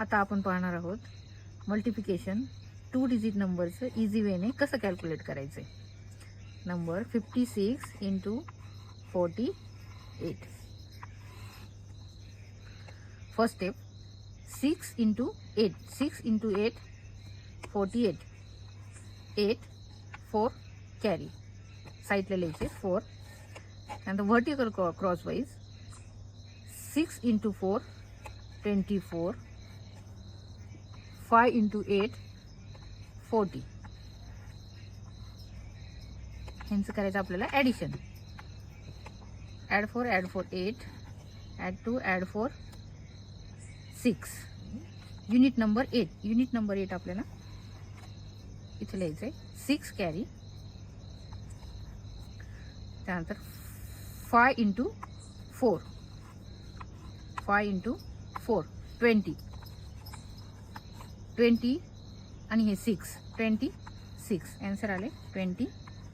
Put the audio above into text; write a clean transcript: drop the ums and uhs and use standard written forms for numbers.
आता आपण पाहणार आहोत मल्टिप्लिकेशन 2 डिजिट नंबरचं इझी वेने कसं कॅल्क्युलेट करायचं आहे. Number 56 into 48. First step 6 into 8. 6 into 8 48. 8 4 carry साईडला लिहायचे 4. त्यानंतर व्हर्टिकल क्रॉसवाईज 6 इंटू 4 24. 5 इंटू 8 40. ह्यांचं करायचं आपल्याला addition. Add 4 8. Add 2 add 4 6. Unit number 8. Unit number 8 आपल्याला इथे लिहायचं आहे 6 कॅरी. त्यानंतर 5 इंटू 4. 5 इंटू 4 20. 20 आणि हे 6 26. आन्सर आले 26.